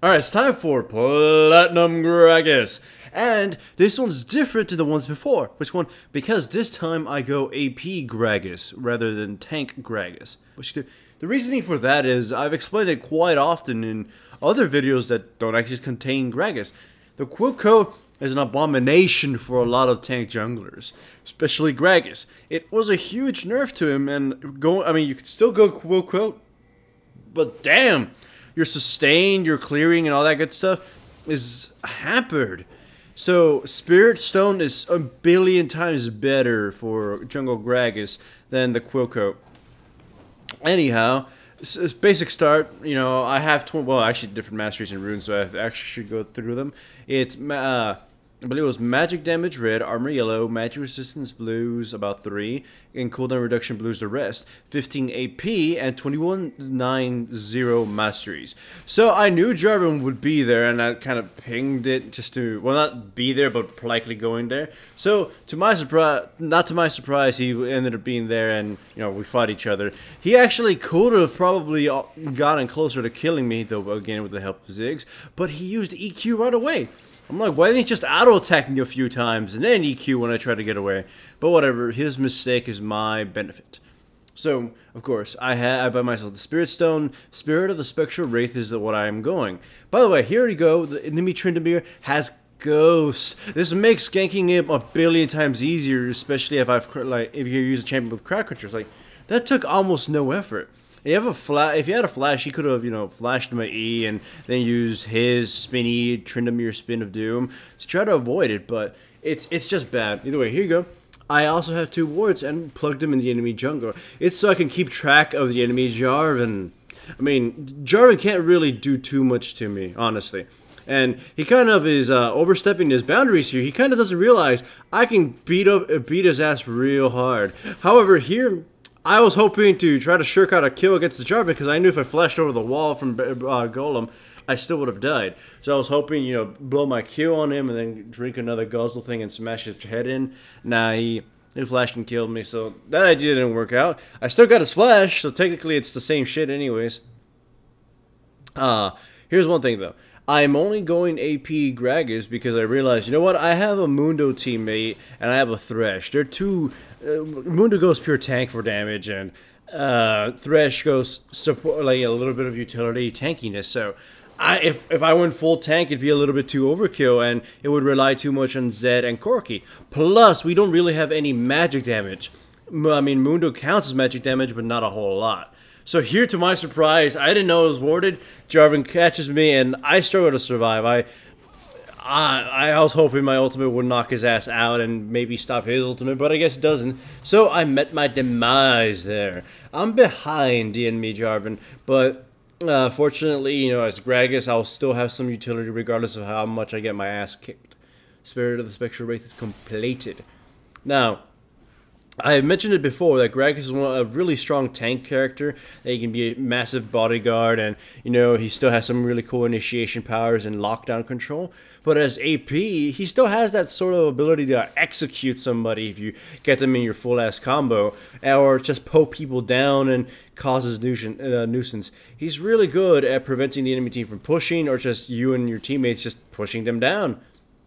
Alright, it's time for Platinum Gragas. And this one's different to the ones before. Which one? Because this time I go AP Gragas rather than Tank Gragas. The reasoning for that is I've explained it quite often in other videos that don't actually contain Gragas. The Quilco is an abomination for a lot of tank junglers, especially Gragas. It was a huge nerf to him, and you could still go Quilco, but damn, your sustain, your clearing, and all that good stuff is hampered. So Spirit Stone is a billion times better for jungle Gragas than the Quilco. Anyhow, it's basic start. You know, I have actually different masteries and runes, so I actually should go through them. It's I believe it was magic damage red, armor yellow, magic resistance blues about 3, and cooldown reduction blues the rest. 15 AP and 2190 masteries. So I knew Jarvan would be there, and I kind of pinged it just to, well, not be there, but likely going there. So to my surprise, not to my surprise, he ended up being there, and you know, we fought each other. He actually could have probably gotten closer to killing me, though again with the help of Ziggs, but he used EQ right away. I'm like, why didn't he just auto-attack me a few times and then EQ when I try to get away? But whatever, his mistake is my benefit. So, of course, I buy myself the Spirit Stone. Spirit of the Spectral Wraith is what I am going. By the way, here we go. The enemy Tryndamere has Ghost. This makes ganking him a billion times easier, especially if if you use a champion with crowd controls. Like, that took almost no effort. If you had a flash, he could have, you know, flashed my E and then used his spinny Tryndamere Spin of Doom to try to avoid it, but it's just bad. Either way, here you go. I also have 2 wards and plugged them in the enemy jungle. It's so I can keep track of the enemy Jarvan. I mean, Jarvan can't really do too much to me, honestly. And he kind of is overstepping his boundaries here. He kind of doesn't realize I can beat his ass real hard. However, here I was hoping to try to shirk out a kill against the Jarvan because I knew if I flashed over the wall from Golem, I still would have died. So I was hoping, you know, blow my Q on him and then drink another guzzle thing and smash his head in. Nah, he flashed and killed me, so that idea didn't work out. I still got his flash, so technically it's the same shit anyways. Here's one thing though. I'm only going AP Gragas because I realized, you know what, I have a Mundo teammate and I have a Thresh. They're two, Mundo goes pure tank for damage and Thresh goes support, like a little bit of utility tankiness. So if I went full tank, it'd be a little bit too overkill and it would rely too much on Zed and Corki. Plus, we don't really have any magic damage. I mean, Mundo counts as magic damage, but not a whole lot. So here, to my surprise, I didn't know it was warded. Jarvan catches me, and I struggle to survive. I was hoping my ultimate would knock his ass out and maybe stop his ultimate, but I guess it doesn't. So I met my demise there. I'm behind the enemy Jarvan, but fortunately, you know, as Gragas, I'll still have some utility regardless of how much I get my ass kicked. Spirit of the Spectral Wraith is completed. Now, I mentioned it before that Gragas is a really strong tank character. That he can be a massive bodyguard, and you know he still has some really cool initiation powers and lockdown control. But as AP, he still has that sort of ability to execute somebody if you get them in your full ass combo, or just poke people down and causes nuisance. He's really good at preventing the enemy team from pushing, or just you and your teammates just pushing them down.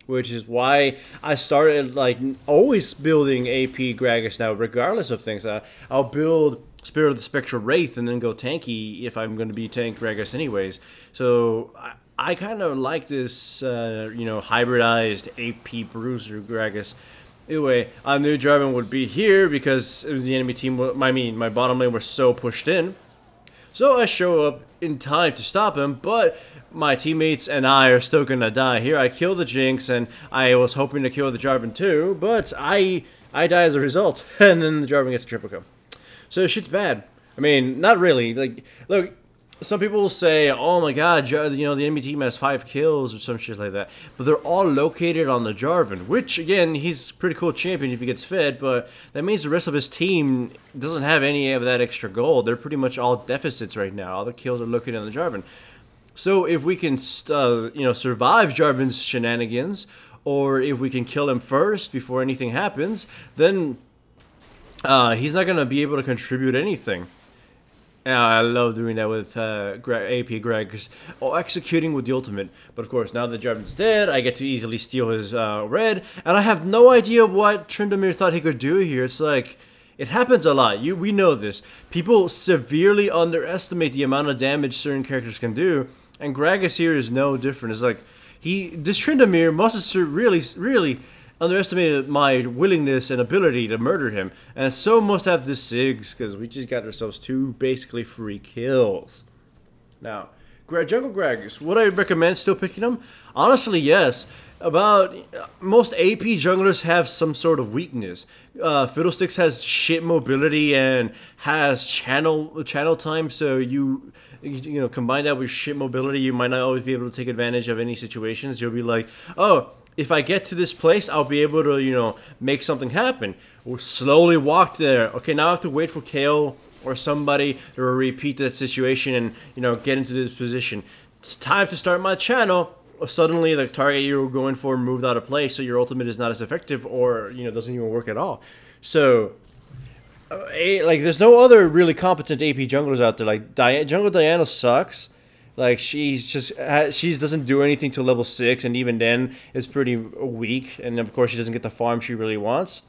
Which is why I started, like, always building AP Gragas now, regardless of things. I'll build Spirit of the Spectral Wraith and then go tanky if I'm going to be tank Gragas anyways. So I kind of like this, you know, hybridized AP Bruiser Gragas. Anyway, I knew Jarvan would be here because the enemy team, my bottom lane was so pushed in. So I show up in time to stop him, but my teammates and I are still gonna die here. I kill the Jinx, and I was hoping to kill the Jarvan too, but I die as a result, and then the Jarvan gets a triple kill. So shit's bad. I mean, not really. Like, look, some people will say, "Oh my God, you know, the enemy team has 5 kills or some shit like that," but they're all located on the Jarvan, which again, he's a pretty cool champion if he gets fed, but that means the rest of his team doesn't have any of that extra gold. They're pretty much all deficits right now. All the kills are located on the Jarvan. So if we can, you know, survive Jarvan's shenanigans, or if we can kill him first before anything happens, then he's not gonna be able to contribute anything. Yeah, I love doing that with AP Gragas, or executing with the ultimate. But of course, now that Jarvan's dead, I get to easily steal his red, and I have no idea what Tryndamere thought he could do here. It's like, it happens a lot. We know this. People severely underestimate the amount of damage certain characters can do, and Gragas here is no different. It's like, this Tryndamere must have really underestimated my willingness and ability to murder him, and so must have the Sigs, because we just got ourselves 2 basically free kills. Now, Jungle Gragas, would I recommend still picking him? Honestly, yes. About most AP junglers have some sort of weakness. Fiddlesticks has shit mobility and has channel time, so you know, combine that with shit mobility, you might not always be able to take advantage of any situations. You'll be like, oh, if I get to this place, I'll be able to, you know, make something happen. We'll slowly walk there. Okay, now I have to wait for KO or somebody to repeat that situation and, you know, get into this position. It's time to start my channel. Suddenly, the target you were going for moved out of place, so your ultimate is not as effective, or, you know, doesn't even work at all. So, like, there's no other really competent AP junglers out there. Like, Jungle Diana sucks. Like, she doesn't do anything till level 6, and even then, it's pretty weak. And of course, she doesn't get the farm she really wants.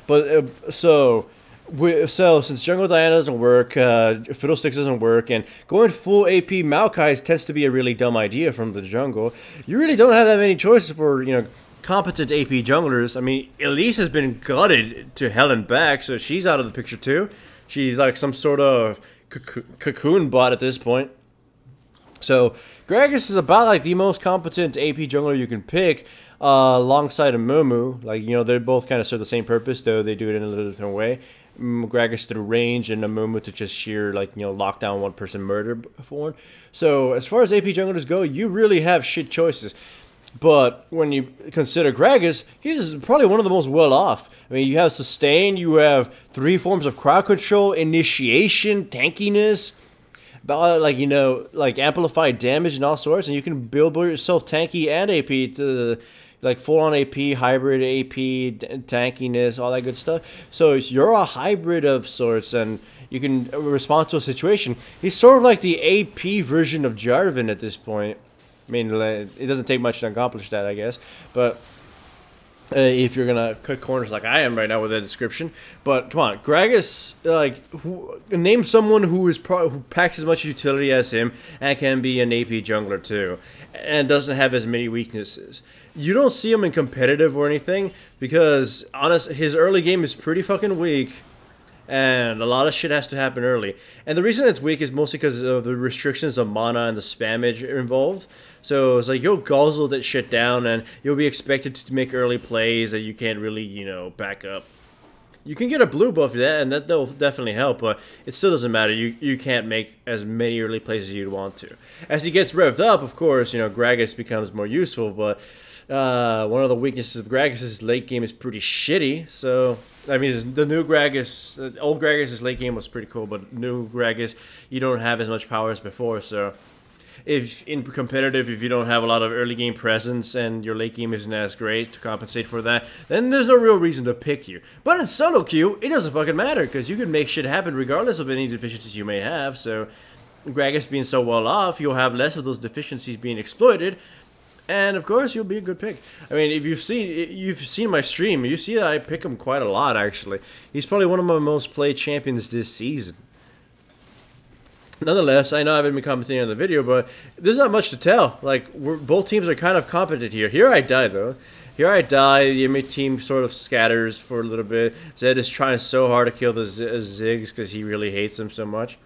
But so since Jungle Diana doesn't work, Fiddlesticks doesn't work, and going full AP Maokai tends to be a really dumb idea from the jungle. You really don't have that many choices for, you know, competent AP junglers. I mean, Elise has been gutted to hell and back, so she's out of the picture too. She's like some sort of cocoon bot at this point. So Gragas is about like the most competent AP jungler you can pick, alongside a Mumu. Like, you know, they both kind of serve the same purpose, though they do it in a little different way. Gragas through range, and a Mumu to just sheer, like, you know, lock down one person murder for. So as far as AP junglers go, you really have shit choices. But when you consider Gragas, he's probably one of the most well off. I mean, you have sustain, you have 3 forms of crowd control, initiation, tankiness, like, you know, like amplified damage and all sorts, and you can build yourself tanky and AP to, like, full on AP, hybrid AP, tankiness, all that good stuff. So you're a hybrid of sorts, and you can respond to a situation. He's sort of like the AP version of Jarvan at this point. I mean, it doesn't take much to accomplish that, I guess. But if you're going to cut corners like I am right now with that description. But come on, Gragas, like, name someone who packs as much utility as him and can be an AP jungler too, and doesn't have as many weaknesses. You don't see him in competitive or anything because, honestly, his early game is pretty fucking weak. And a lot of shit has to happen early. And the reason it's weak is mostly because of the restrictions of mana and the spammage involved. So it's like, you'll guzzle that shit down, and you'll be expected to make early plays that you can't really, you know, back up. You can get a blue buff for that, and that'll definitely help, but it still doesn't matter. You can't make as many early plays as you'd want to. As he gets revved up, of course, you know, Gragas becomes more useful, but one of the weaknesses of Gragas' late game is pretty shitty, so... I mean, the new Gragas, old Gragas' late game was pretty cool, but new Gragas, you don't have as much power as before, so if in competitive, if you don't have a lot of early game presence and your late game isn't as great to compensate for that, then there's no real reason to pick you. But in solo queue, it doesn't fucking matter, because you can make shit happen regardless of any deficiencies you may have, so Gragas being so well off, you'll have less of those deficiencies being exploited. And of course, you'll be a good pick. I mean, if you've seen my stream, you see that I pick him quite a lot. Actually, he's probably one of my most played champions this season. Nonetheless, I know I haven't been commenting on the video, but there's not much to tell. Like, both teams are kind of competent here. Here I die though. Here I die. The enemy team sort of scatters for a little bit. Zed is trying so hard to kill the Ziggs because he really hates them so much.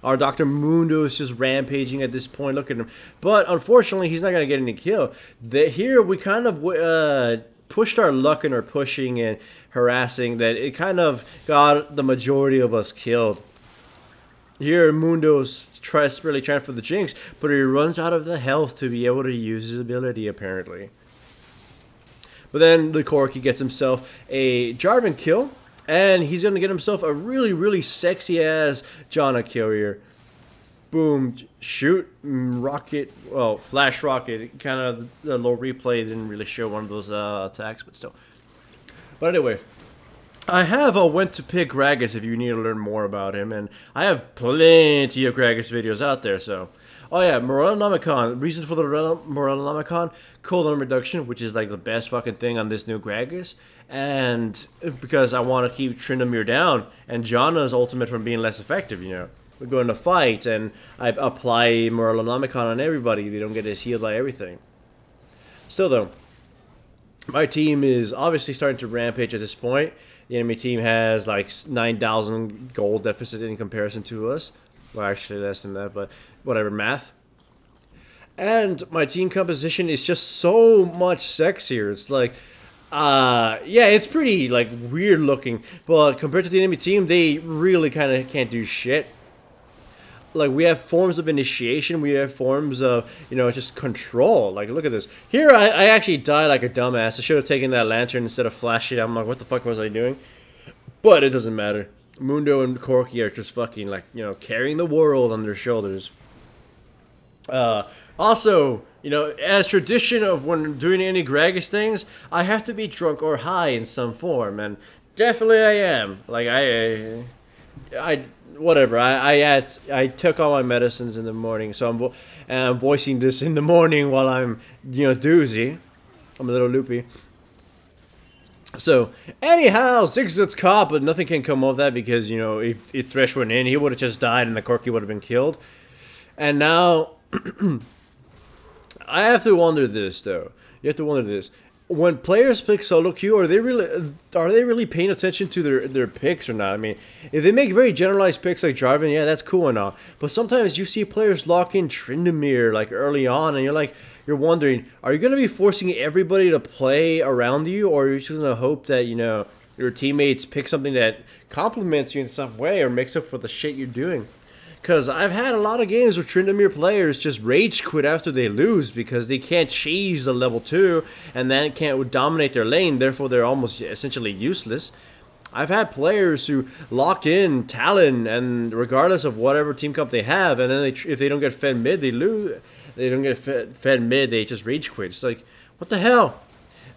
Our Dr. Mundo is just rampaging at this point. Look at him. But unfortunately, he's not going to get any kill. Here, we kind of pushed our luck in our pushing and harassing that it kind of got the majority of us killed. Here, Mundo's really trying for the jinx, but he runs out of the health to be able to use his ability, apparently. But then the Corki gets himself a Jarvan kill. And he's going to get himself a really, really sexy-ass Janna kill here. Boom, shoot, rocket, well, flash rocket. Kind of the low replay didn't really show one of those attacks, but still. But anyway, I have a when to pick Gragas if you need to learn more about him, and I have plenty of Gragas videos out there, so. Oh yeah, Morellonomicon. Reason for the Morellonomicon, cooldown reduction, which is like the best fucking thing on this new Gragas, and because I want to keep Tryndamere down, and Janna's ultimate from being less effective, you know. We go into fight, and I apply Morellonomicon on everybody. They don't get as healed by everything. Still though, my team is obviously starting to rampage at this point. The enemy team has like 9,000 gold deficit in comparison to us. Well, actually less than that, but whatever, math. And my team composition is just so much sexier. It's like, yeah, it's pretty like weird looking, but compared to the enemy team, they really kind of can't do shit. Like, we have forms of initiation, we have forms of, you know, just control. Like, look at this. Here, I actually died like a dumbass. I should have taken that lantern instead of flashing it. I'm like, what the fuck was I doing? But it doesn't matter. Mundo and Corki are just fucking, like, you know, carrying the world on their shoulders. Also, you know, as tradition of when doing any Gragas things, I have to be drunk or high in some form, and definitely I am. Like, whatever. I took all my medicines in the morning, so I'm voicing this in the morning while I'm, you know, doozy. I'm a little loopy. So, anyhow, Zigzag's caught, but nothing can come of that because, you know, if Thresh went in, he would have just died and the Corki would have been killed. And now, I have to wonder this, though. You have to wonder this. When players pick solo queue, are they really paying attention to their picks or not? I mean, if they make very generalized picks like Jarvan, yeah, that's cool and all. But sometimes you see players lock in Tryndamere like early on, and you're wondering, are you going to be forcing everybody to play around you, or are you just going to hope that, you know, your teammates pick something that complements you in some way or makes up for the shit you're doing? Because I've had a lot of games where Tryndamere players just rage quit after they lose because they can't cheese the level 2 and then can't dominate their lane, therefore they're almost essentially useless. I've had players who lock in Talon and regardless of whatever team comp they have, and then if they don't get fed mid, they lose. They don't get fed mid, they just rage quit. It's like, what the hell?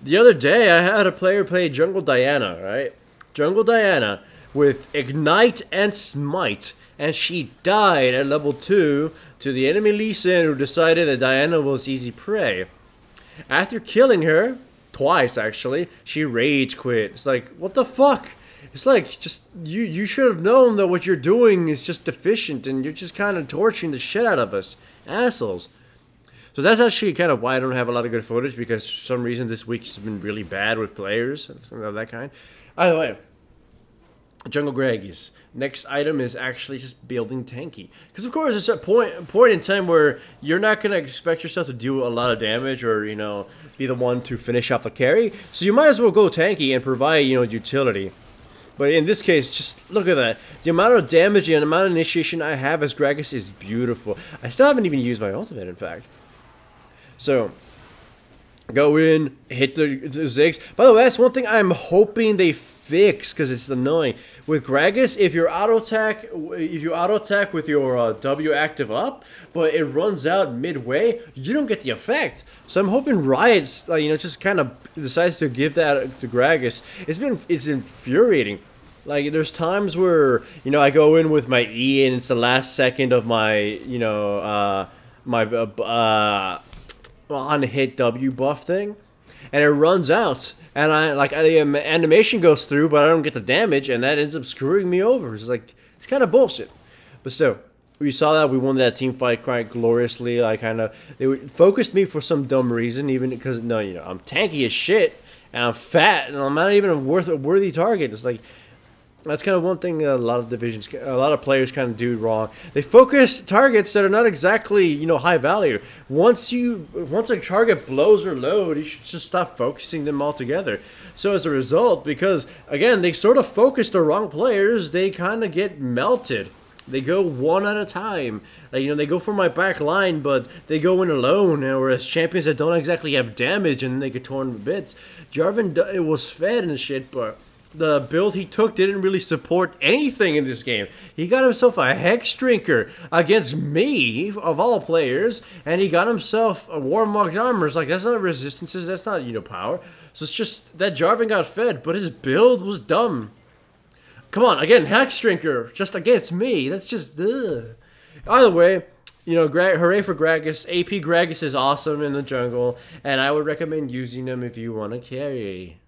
The other day I had a player play Jungle Diana, right? Jungle Diana with Ignite and Smite. And she died at level 2 to the enemy Lee Sin, who decided that Diana was easy prey. After killing her, twice actually, she rage quit. It's like, what the fuck? It's like, just, you should have known that what you're doing is just deficient and you're just kind of torturing the shit out of us. Assholes. So that's actually kind of why I don't have a lot of good footage, because for some reason this week's been really bad with players of that kind. Either way. Jungle Gragas. Next item is actually just building tanky. Because of course there's a point in time where you're not going to expect yourself to do a lot of damage or, you know, be the one to finish off the carry. So you might as well go tanky and provide, you know, utility. But in this case, just look at that. The amount of damage and the amount of initiation I have as Gragas is beautiful. I still haven't even used my ultimate, in fact. So, go in, hit the Ziggs. By the way, that's one thing I'm hoping they fix, because it's annoying. With Gragas, if you auto attack with your W active up, but it runs out midway, you don't get the effect. So I'm hoping Riot, you know, just kind of decides to give that to Gragas. It's infuriating. Like, there's times where, you know, I go in with my E and it's the last second of my, you know, on hit W buff thing, and it runs out. And the animation goes through, but I don't get the damage, and that ends up screwing me over. It's like, it's kind of bullshit. But still, we saw that we won that team fight quite gloriously. They focused me for some dumb reason, even because, no, you know, I'm tanky as shit, and I'm fat, and I'm not even a worthy target. It's like, that's kind of one thing a lot of players kind of do wrong. They focus targets that are not exactly, you know, high value. Once a target blows their load, you should just stop focusing them altogether. So as a result, because again, they sort of focus the wrong players, they kind of get melted. They go one at a time. Like, you know, they go for my back line, but they go in alone. Whereas champions that don't exactly have damage and they get torn to bits. Jarvan, it was fed and shit, but the build he took didn't really support anything in this game. He got himself a Hex Drinker against me, of all players, and he got himself a Warmog's armor. It's like, that's not resistances, that's not, you know, power. So it's just that Jarvan got fed, but his build was dumb. Come on, again, Hex Drinker, just against me. That's just, ugh. Either way, you know, hooray for Gragas. AP Gragas is awesome in the jungle, and I would recommend using them if you want to carry.